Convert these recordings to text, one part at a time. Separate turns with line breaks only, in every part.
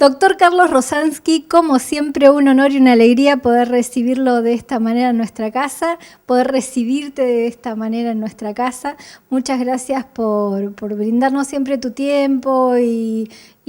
Doctor Carlos Rosansky, como siempre, un honor y una alegría poder recibirlo de esta manera en nuestra casa, poder recibirte de esta manera en nuestra casa. Muchas gracias por brindarnos siempre tu tiempo y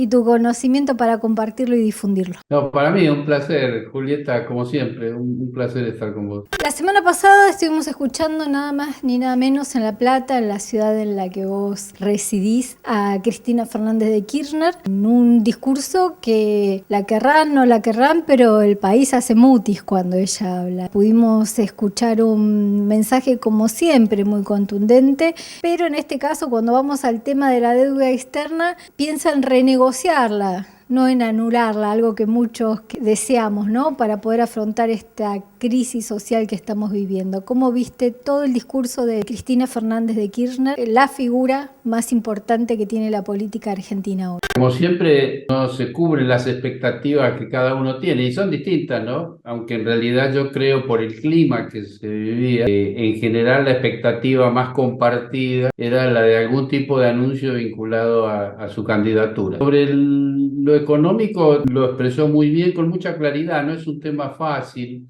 tu conocimiento para compartirlo y difundirlo.
No, para mí es un placer, Julieta, como siempre, un placer estar con vos.
La semana pasada estuvimos escuchando nada más ni nada menos en La Plata, en la ciudad en la que vos residís, a Cristina Fernández de Kirchner, en un discurso que la querrán, no la querrán, pero el país hace mutis cuando ella habla. Pudimos escuchar un mensaje como siempre muy contundente, pero en este caso cuando vamos al tema de la deuda externa, piensa en renegociarla, no en anularla, algo que muchos deseamos, ¿no? Para poder afrontar esta crisis social que estamos viviendo. ¿Cómo viste todo el discurso de Cristina Fernández de Kirchner, la figura más importante que tiene la política argentina hoy?
Como siempre, no se cubren las expectativas que cada uno tiene y son distintas, ¿no? Aunque en realidad yo creo por el clima que se vivía, en general la expectativa más compartida era la de algún tipo de anuncio vinculado a su candidatura. Sobre lo económico lo expresó muy bien, con mucha claridad, no es un tema fácil.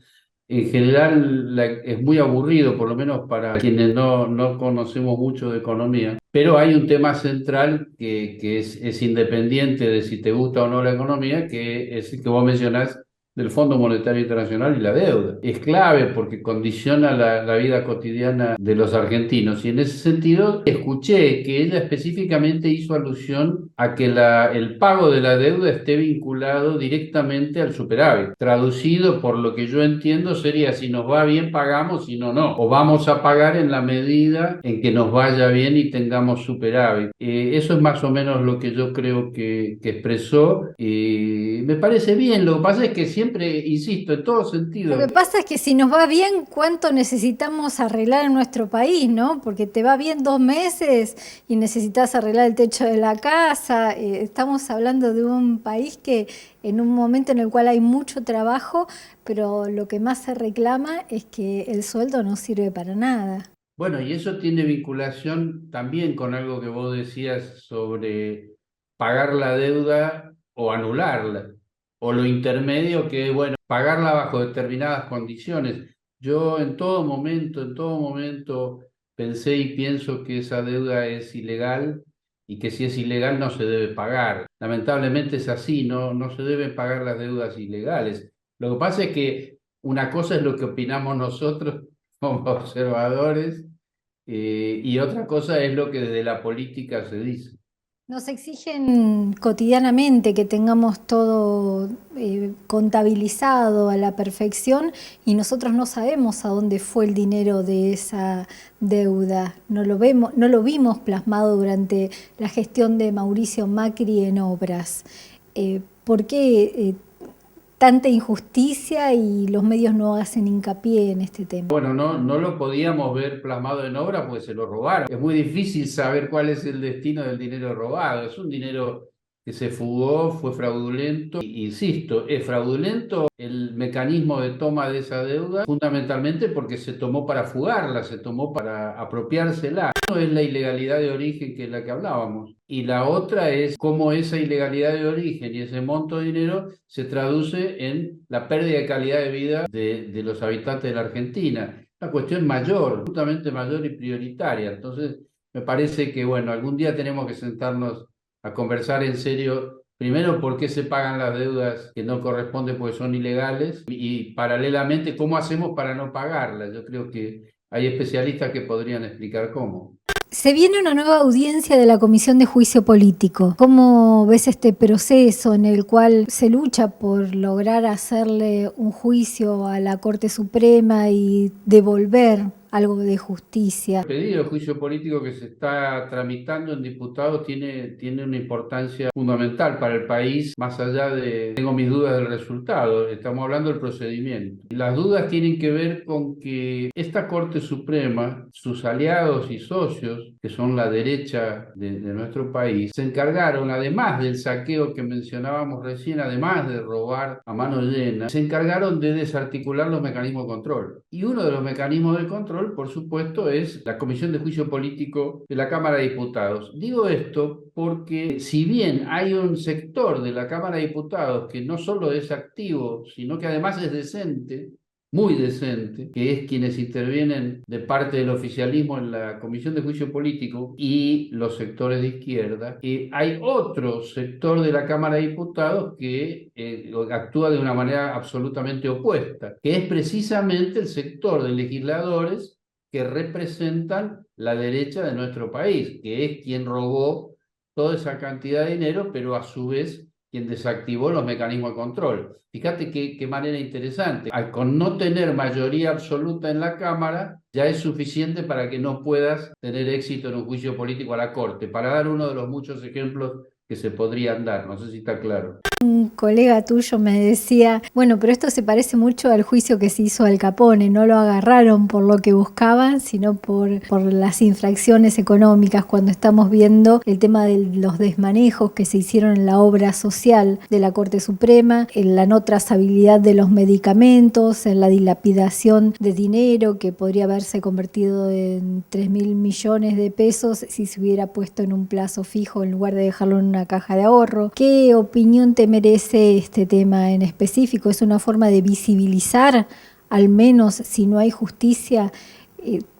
En general es muy aburrido, por lo menos para quienes no conocemos mucho de economía, pero hay un tema central que es independiente de si te gusta o no la economía, que es el que vos mencionás del Fondo Monetario Internacional y la deuda. Es clave porque condiciona la vida cotidiana de los argentinos y en ese sentido escuché que ella específicamente hizo alusión a que el pago de la deuda esté vinculado directamente al superávit. Traducido por lo que yo entiendo sería si nos va bien pagamos, si no, no. O vamos a pagar en la medida en que nos vaya bien y tengamos superávit. Eso es más o menos lo que yo creo que expresó. Me parece bien, lo que pasa es que siempre, insisto, en todo
Lo que
sentido.
pasa es que si nos va bien, ¿cuánto necesitamos arreglar en nuestro país, no? Porque te va bien 2 meses y necesitas arreglar el techo de la casa. Estamos hablando de un país que en un momento en el cual hay mucho trabajo, pero lo que más se reclama es que el sueldo no sirve para nada.
Bueno, y eso tiene vinculación también con algo que vos decías sobre pagar la deuda o anularla, o lo intermedio que es, bueno, pagarla bajo determinadas condiciones. Yo en todo momento pensé y pienso que esa deuda es ilegal y que si es ilegal no se debe pagar. Lamentablemente es así, no se deben pagar las deudas ilegales. Lo que pasa es que una cosa es lo que opinamos nosotros como observadores y otra cosa es lo que desde la política se dice.
Nos exigen cotidianamente que tengamos todo contabilizado a la perfección y nosotros no sabemos a dónde fue el dinero de esa deuda. No lo vemos, no lo vimos plasmado durante la gestión de Mauricio Macri en obras. ¿Por qué tanta injusticia y los medios no hacen hincapié en este tema?
Bueno, no lo podíamos ver plasmado en obra porque se lo robaron. Es muy difícil saber cuál es el destino del dinero robado. Es un dinero que se fugó, fue fraudulento. Insisto, es fraudulento el mecanismo de toma de esa deuda, fundamentalmente porque se tomó para fugarla, se tomó para apropiársela. Uno es la ilegalidad de origen, que es la que hablábamos, y la otra es cómo esa ilegalidad de origen y ese monto de dinero se traduce en la pérdida de calidad de vida de los habitantes de la Argentina. Una cuestión mayor, justamente mayor y prioritaria. Entonces, me parece que, bueno, algún día tenemos que sentarnos a conversar en serio, primero, por qué se pagan las deudas que no corresponden porque son ilegales y paralelamente, cómo hacemos para no pagarlas. Yo creo que hay especialistas que podrían explicar cómo.
Se viene una nueva audiencia de la Comisión de Juicio Político. ¿Cómo ves este proceso en el cual se lucha por lograr hacerle un juicio a la Corte Suprema y devolver algo de justicia?
El pedido de juicio político que se está tramitando en diputados tiene una importancia fundamental para el país, más allá de, tengo mis dudas del resultado, estamos hablando del procedimiento. Las dudas tienen que ver con que esta Corte Suprema, sus aliados y socios, que son la derecha de nuestro país, se encargaron, además del saqueo que mencionábamos recién, además de robar a mano llena, se encargaron de desarticular los mecanismos de control. Y uno de los mecanismos de control control, por supuesto, es la Comisión de Juicio Político de la Cámara de Diputados. Digo esto porque si bien hay un sector de la Cámara de Diputados que no solo es activo, sino que además es decente, muy decente, que es quienes intervienen de parte del oficialismo en la Comisión de Juicio Político y los sectores de izquierda, hay otro sector de la Cámara de Diputados que actúa de una manera absolutamente opuesta, que es precisamente el sector de legisladores que representan la derecha de nuestro país, que es quien robó toda esa cantidad de dinero, pero a su vez quien desactivó los mecanismos de control. Fíjate qué manera interesante. Con no tener mayoría absoluta en la Cámara, ya es suficiente para que no puedas tener éxito en un juicio político a la Corte, para dar uno de los muchos ejemplos que se podrían dar. No sé si está claro.
Un colega tuyo me decía, bueno, pero esto se parece mucho al juicio que se hizo a Al Capone, no lo agarraron por lo que buscaban, sino por las infracciones económicas, cuando estamos viendo el tema de los desmanejos que se hicieron en la obra social de la Corte Suprema, en la no trazabilidad de los medicamentos, en la dilapidación de dinero que podría haberse convertido en 3.000 millones de pesos si se hubiera puesto en un plazo fijo en lugar de dejarlo en una caja de ahorro. ¿Qué opinión te merece este tema en específico? ¿Es una forma de visibilizar, al menos si no hay justicia,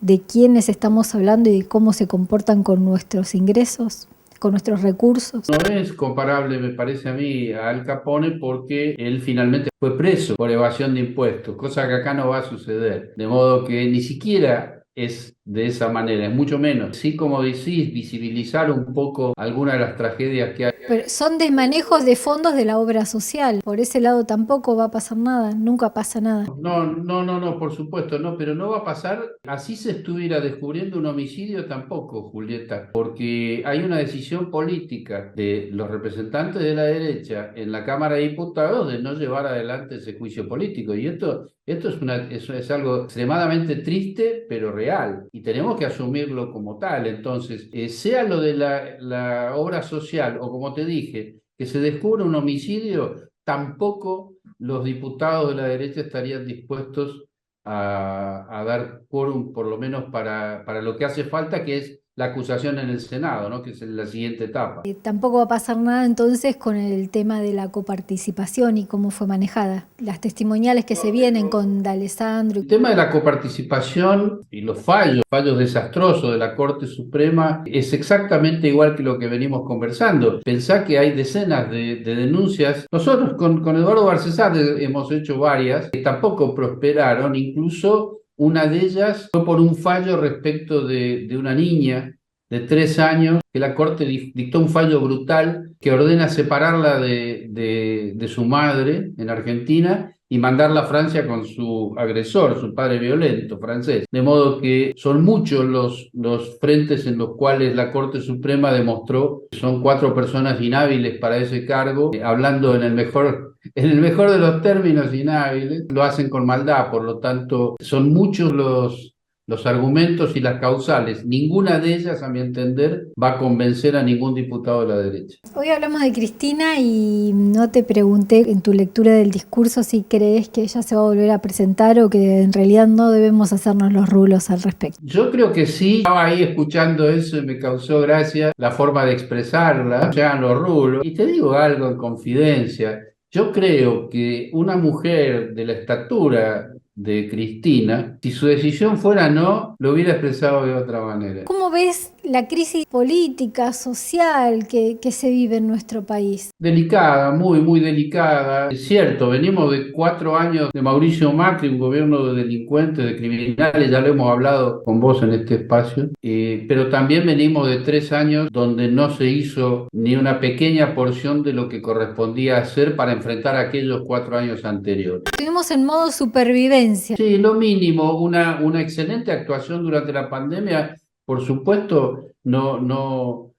de quiénes estamos hablando y de cómo se comportan con nuestros ingresos, con nuestros recursos?
No es comparable, me parece a mí, a Al Capone porque él finalmente fue preso por evasión de impuestos, cosa que acá no va a suceder. De modo que ni siquiera es de esa manera, es mucho menos. Sí, como decís, visibilizar un poco algunas de las tragedias que hay.
Pero son desmanejos de fondos de la obra social. Por ese lado tampoco va a pasar nada, nunca pasa nada.
No, por supuesto, no, pero no va a pasar. Así se estuviera descubriendo un homicidio tampoco, Julieta, porque hay una decisión política de los representantes de la derecha en la Cámara de Diputados de no llevar adelante ese juicio político. Y esto es algo extremadamente triste, pero real, y tenemos que asumirlo como tal. Entonces, sea lo de la obra social o como te dije, que se descubra un homicidio, tampoco los diputados de la derecha estarían dispuestos a dar quórum, por lo menos para lo que hace falta, que es la acusación en el Senado, ¿no? Que es la siguiente etapa.
Tampoco va a pasar nada entonces con el tema de la coparticipación y cómo fue manejada. Las testimoniales que se vienen con D'Alessandro.
El tema de la coparticipación y los fallos desastrosos de la Corte Suprema es exactamente igual que lo que venimos conversando. Pensá que hay decenas de denuncias. Nosotros con Eduardo Barcesat hemos hecho varias que tampoco prosperaron, incluso una de ellas fue por un fallo respecto de una niña de 3 años, que la Corte dictó un fallo brutal que ordena separarla de su madre en Argentina y mandarla a Francia con su agresor, su padre violento francés. De modo que son muchos los frentes en los cuales la Corte Suprema demostró que son 4 personas inhábiles para ese cargo, hablando en el mejor de los términos, inhábiles, lo hacen con maldad. Por lo tanto, son muchos los argumentos y las causales. Ninguna de ellas, a mi entender, va a convencer a ningún diputado de la derecha.
Hoy hablamos de Cristina y no te pregunté en tu lectura del discurso si crees que ella se va a volver a presentar o que en realidad no debemos hacernos los rulos al respecto.
Yo creo que sí. Estaba ahí escuchando eso y me causó gracia la forma de expresarla, ya los rulos. Y te digo algo en confidencia. Yo creo que una mujer de la estatura de Cristina, si su decisión fuera no, lo hubiera expresado de otra manera.
¿Cómo ves la crisis política, social que se vive en nuestro país?
Delicada, muy, muy delicada. Es cierto, venimos de 4 años de Mauricio Macri, un gobierno de delincuentes, de criminales, ya lo hemos hablado con vos en este espacio, pero también venimos de 3 años donde no se hizo ni una pequeña porción de lo que correspondía hacer para enfrentar aquellos 4 años anteriores.
Estuvimos en modo supervivencia.
Sí, lo mínimo, una excelente actuación durante la pandemia, por supuesto, no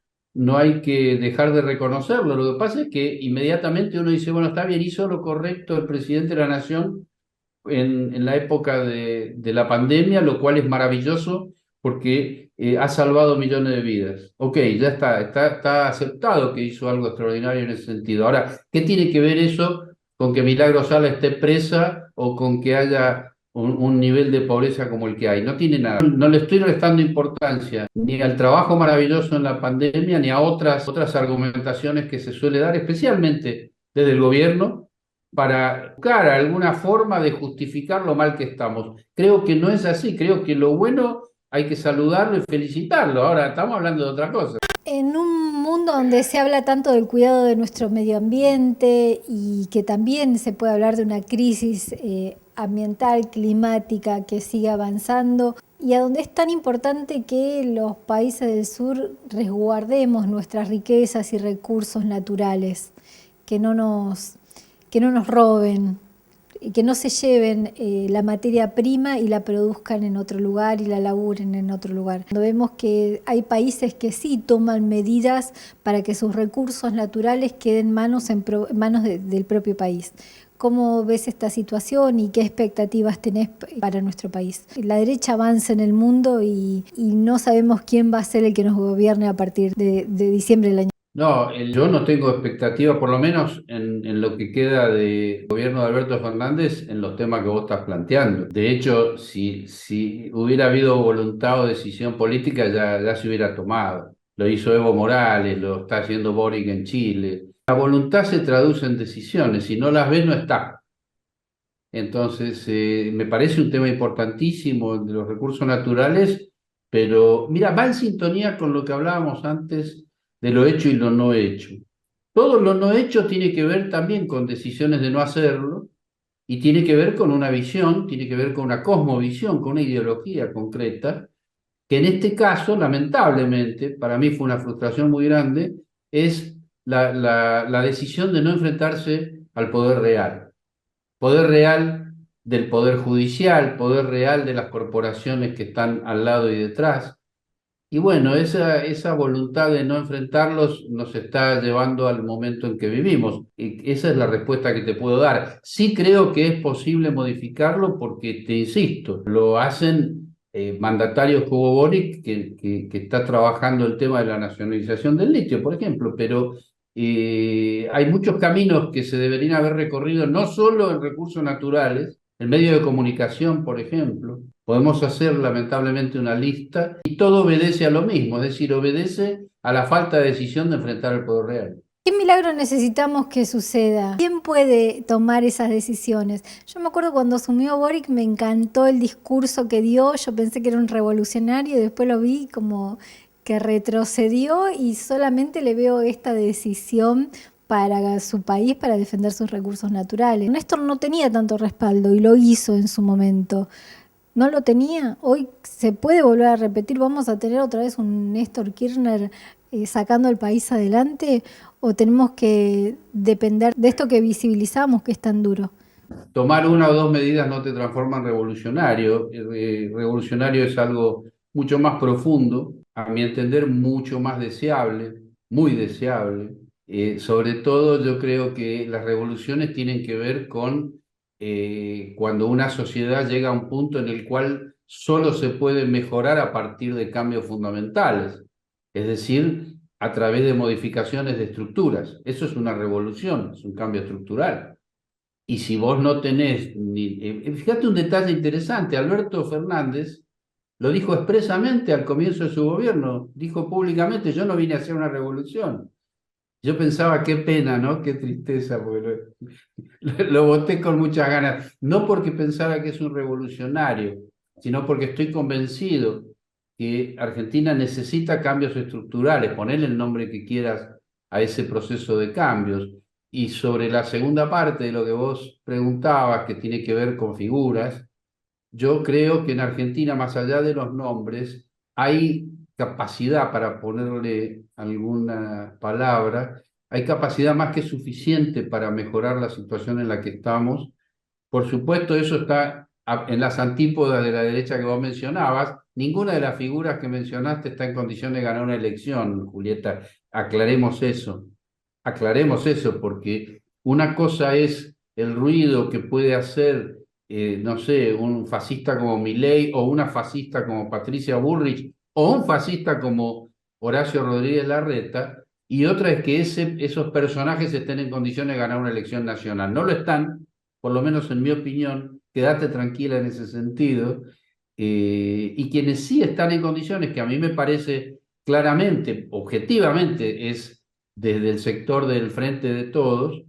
hay que dejar de reconocerlo. Lo que pasa es que inmediatamente uno dice, bueno, está bien, hizo lo correcto el presidente de la Nación en la época de la pandemia, lo cual es maravilloso porque ha salvado millones de vidas. Ok, ya está aceptado que hizo algo extraordinario en ese sentido. Ahora, ¿qué tiene que ver eso con que Milagro Sala esté presa o con que haya un nivel de pobreza como el que hay. No tiene nada. No le estoy restando importancia ni al trabajo maravilloso en la pandemia, ni a otras argumentaciones que se suele dar, especialmente desde el gobierno, para buscar alguna forma de justificar lo mal que estamos. Creo que no es así. Creo que lo bueno hay que saludarlo y felicitarlo. Ahora estamos hablando de otra cosa.
En un mundo donde se habla tanto del cuidado de nuestro medio ambiente y que también se puede hablar de una crisis ambiental, climática que sigue avanzando, y a donde es tan importante que los países del sur resguardemos nuestras riquezas y recursos naturales, que no nos, que no nos roben, y que no se lleven la materia prima y la produzcan en otro lugar y la laburen en otro lugar. Cuando vemos que hay países que sí toman medidas para que sus recursos naturales queden en manos del propio país. ¿Cómo ves esta situación y qué expectativas tenés para nuestro país? La derecha avanza en el mundo y no sabemos quién va a ser el que nos gobierne a partir de diciembre del año.
No, yo no tengo expectativa, por lo menos en lo que queda de gobierno de Alberto Fernández, en los temas que vos estás planteando. De hecho, si hubiera habido voluntad o decisión política, ya se hubiera tomado. Lo hizo Evo Morales, lo está haciendo Boric en Chile. La voluntad se traduce en decisiones, si no las ves, no está. Entonces, me parece un tema importantísimo de los recursos naturales, pero mira, va en sintonía con lo que hablábamos antes de lo hecho y lo no hecho. Todo lo no hecho tiene que ver también con decisiones de no hacerlo y tiene que ver con una visión, tiene que ver con una cosmovisión, con una ideología concreta, que en este caso, lamentablemente, para mí fue una frustración muy grande, es la decisión de no enfrentarse al poder real del poder judicial, poder real de las corporaciones que están al lado y detrás. Y bueno, esa voluntad de no enfrentarlos nos está llevando al momento en que vivimos. Y esa es la respuesta que te puedo dar. Sí creo que es posible modificarlo porque, te insisto, lo hacen mandatarios como Boric, que está trabajando el tema de la nacionalización del litio, por ejemplo, pero hay muchos caminos que se deberían haber recorrido, no solo en recursos naturales, en medios de comunicación, por ejemplo. Podemos hacer lamentablemente una lista y todo obedece a lo mismo, es decir, obedece a la falta de decisión de enfrentar el poder real.
¿Qué milagro necesitamos que suceda? ¿Quién puede tomar esas decisiones? Yo me acuerdo cuando asumió Boric, me encantó el discurso que dio, yo pensé que era un revolucionario y después lo vi como que retrocedió y solamente le veo esta decisión para su país, para defender sus recursos naturales. Néstor no tenía tanto respaldo y lo hizo en su momento. No lo tenía, hoy se puede volver a repetir, vamos a tener otra vez un Néstor Kirchner sacando el país adelante o tenemos que depender de esto que visibilizamos que es tan duro.
Tomar una o dos medidas no te transforma en revolucionario. Revolucionario es algo mucho más profundo, a mi entender mucho más deseable, muy deseable. Sobre todo yo creo que las revoluciones tienen que ver con cuando una sociedad llega a un punto en el cual solo se puede mejorar a partir de cambios fundamentales, es decir, a través de modificaciones de estructuras. Eso es una revolución, es un cambio estructural. Y si vos no tenés, fíjate un detalle interesante, Alberto Fernández lo dijo expresamente al comienzo de su gobierno, dijo públicamente, yo no vine a hacer una revolución. Yo pensaba, qué pena, ¿no? Qué tristeza, porque lo voté con muchas ganas, no porque pensara que es un revolucionario, sino porque estoy convencido que Argentina necesita cambios estructurales, ponerle el nombre que quieras a ese proceso de cambios. Y sobre la segunda parte de lo que vos preguntabas, que tiene que ver con figuras, yo creo que en Argentina, más allá de los nombres, hay capacidad para ponerle alguna palabra, hay capacidad más que suficiente para mejorar la situación en la que estamos. Por supuesto, eso está en las antípodas de la derecha que vos mencionabas. Ninguna de las figuras que mencionaste está en condición de ganar una elección, Julieta. Aclaremos eso, porque una cosa es el ruido que puede hacer, no sé, un fascista como Milei, o una fascista como Patricia Bullrich, o un fascista como Horacio Rodríguez Larreta, y otra es que esos personajes estén en condiciones de ganar una elección nacional. No lo están, por lo menos en mi opinión, quédate tranquila en ese sentido. Y quienes sí están en condiciones, que a mí me parece claramente, objetivamente, es desde el sector del Frente de Todos,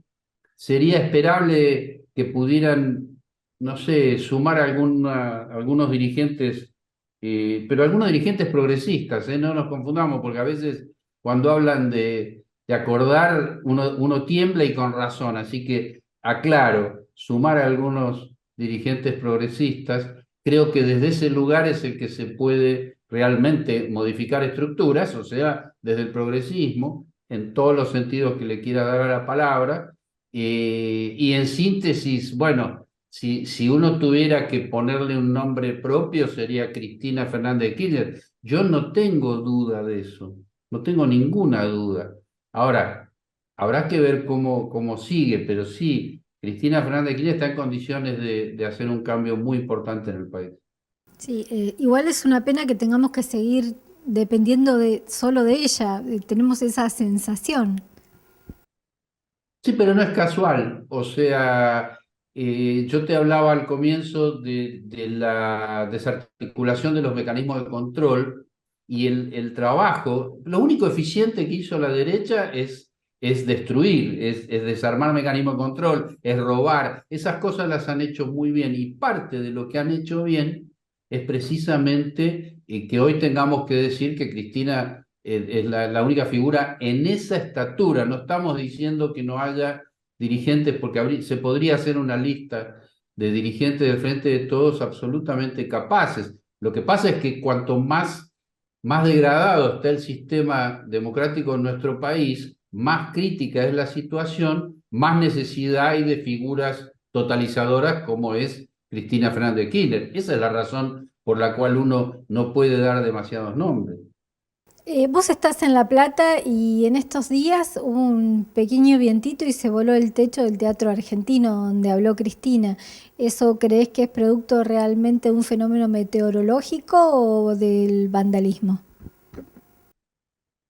sería esperable que pudieran, no sé, sumar algunos dirigentes, pero algunos dirigentes progresistas, no nos confundamos, porque a veces cuando hablan de acordar, uno tiembla y con razón, así que aclaro, sumar a algunos dirigentes progresistas, creo que desde ese lugar es el que se puede realmente modificar estructuras, o sea, desde el progresismo, en todos los sentidos que le quiera dar a la palabra, y en síntesis, bueno, si uno tuviera que ponerle un nombre propio, sería Cristina Fernández de Kirchner. Yo no tengo duda de eso, no tengo ninguna duda. Ahora, habrá que ver cómo sigue, pero sí, Cristina Fernández de Kirchner está en condiciones de hacer un cambio muy importante en el país.
Sí, igual es una pena que tengamos que seguir dependiendo solo de ella, tenemos esa sensación.
Sí, pero no es casual. O sea, yo te hablaba al comienzo de la desarticulación de los mecanismos de control y el trabajo. Lo único eficiente que hizo la derecha es destruir, es desarmar mecanismos de control, es robar. Esas cosas las han hecho muy bien y parte de lo que han hecho bien es precisamente que hoy tengamos que decir que Cristina es la única figura en esa estatura. No estamos diciendo que no haya dirigentes, porque se podría hacer una lista de dirigentes del Frente de Todos absolutamente capaces. Lo que pasa es que cuanto más degradado está el sistema democrático en nuestro país, más crítica es la situación, más necesidad hay de figuras totalizadoras como es Cristina Fernández de Kirchner. Esa es la razón por la cual uno no puede dar demasiados nombres.
Vos estás en La Plata y en estos días hubo un pequeño vientito y se voló el techo del Teatro Argentino donde habló Cristina. ¿Eso crees que es producto realmente de un fenómeno meteorológico o del vandalismo?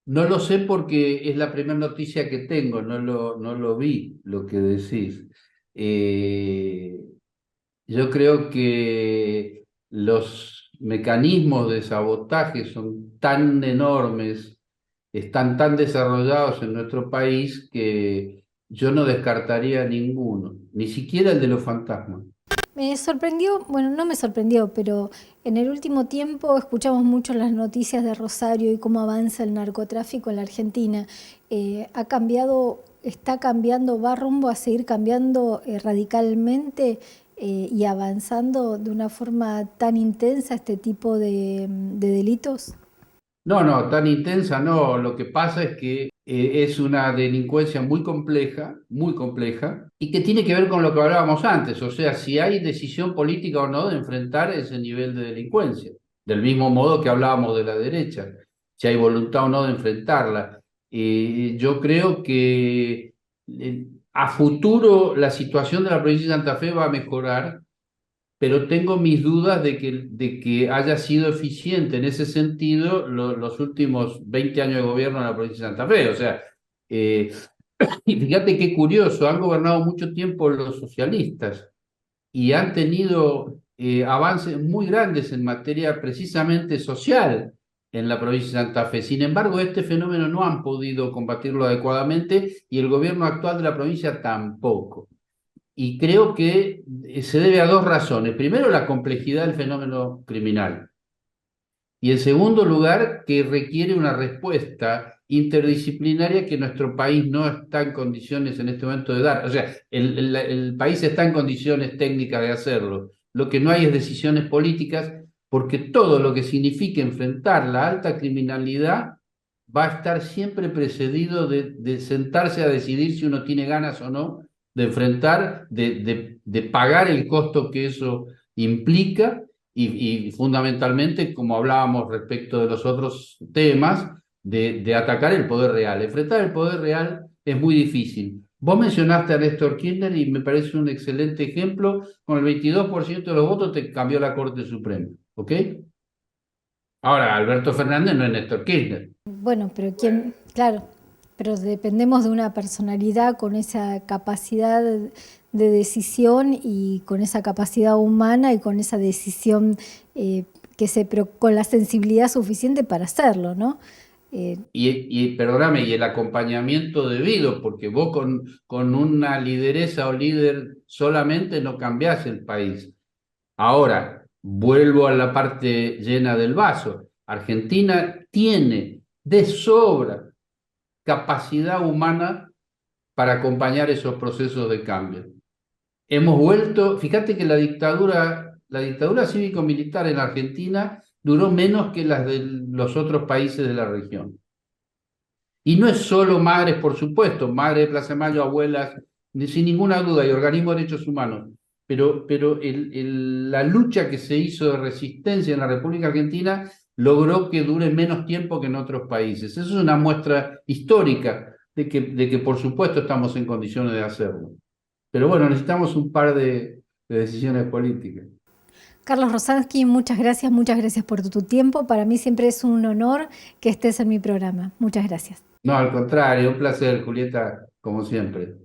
No lo sé porque es la primera noticia que tengo, no lo vi lo que decís. Eh, yo creo que los mecanismos de sabotaje son tan enormes, están tan desarrollados en nuestro país que yo no descartaría ninguno, ni siquiera el de los fantasmas.
Me sorprendió, bueno, no me sorprendió, pero en el último tiempo escuchamos mucho las noticias de Rosario y cómo avanza el narcotráfico en la Argentina. ¿Ha cambiado, está cambiando, va rumbo a seguir cambiando radicalmente y avanzando de una forma tan intensa este tipo de delitos?
No, no, tan intensa no. Lo que pasa es que es una delincuencia muy compleja, y que tiene que ver con lo que hablábamos antes, o sea, si hay decisión política o no de enfrentar ese nivel de delincuencia, del mismo modo que hablábamos de la derecha, si hay voluntad o no de enfrentarla. Yo creo que a futuro la situación de la provincia de Santa Fe va a mejorar, pero tengo mis dudas de que haya sido eficiente en ese sentido los últimos 20 años de gobierno en la provincia de Santa Fe. O sea, eh, y fíjate qué curioso, han gobernado mucho tiempo los socialistas y han tenido avances muy grandes en materia precisamente social en la provincia de Santa Fe. Sin embargo, este fenómeno no han podido combatirlo adecuadamente y el gobierno actual de la provincia tampoco. Y creo que se debe a dos razones. Primero, la complejidad del fenómeno criminal. Y en segundo lugar, que requiere una respuesta interdisciplinaria que nuestro país no está en condiciones en este momento de dar. O sea, el país está en condiciones técnicas de hacerlo. Lo que no hay es decisiones políticas, porque todo lo que signifique enfrentar la alta criminalidad va a estar siempre precedido de sentarse a decidir si uno tiene ganas o no de enfrentar, de pagar el costo que eso implica y fundamentalmente, como hablábamos respecto de los otros temas, de atacar el poder real. Enfrentar el poder real es muy difícil. Vos mencionaste a Néstor Kirchner y me parece un excelente ejemplo. Con el 22% de los votos te cambió la Corte Suprema. ¿Ok? Ahora, Alberto Fernández no es Néstor Kirchner.
Bueno, pero claro, pero dependemos de una personalidad con esa capacidad de decisión y con esa capacidad humana y con esa decisión pero con la sensibilidad suficiente para hacerlo, ¿no?
Perdóname, y el acompañamiento debido, porque vos con una lideresa o líder solamente no cambiás el país. Ahora, vuelvo a la parte llena del vaso. Argentina tiene de sobra capacidad humana para acompañar esos procesos de cambio. Hemos vuelto, fíjate que la dictadura cívico-militar en Argentina duró menos que las de los otros países de la región. Y no es solo madres, por supuesto, madres de Plaza de Mayo, abuelas, sin ninguna duda, y organismos de derechos humanos. Pero la lucha que se hizo de resistencia en la República Argentina logró que dure menos tiempo que en otros países. Eso es una muestra histórica de que por supuesto estamos en condiciones de hacerlo. Pero bueno, necesitamos un par de decisiones políticas.
Carlos Rosansky, muchas gracias por tu tiempo. Para mí siempre es un honor que estés en mi programa. Muchas gracias.
No, al contrario, un placer, Julieta, como siempre.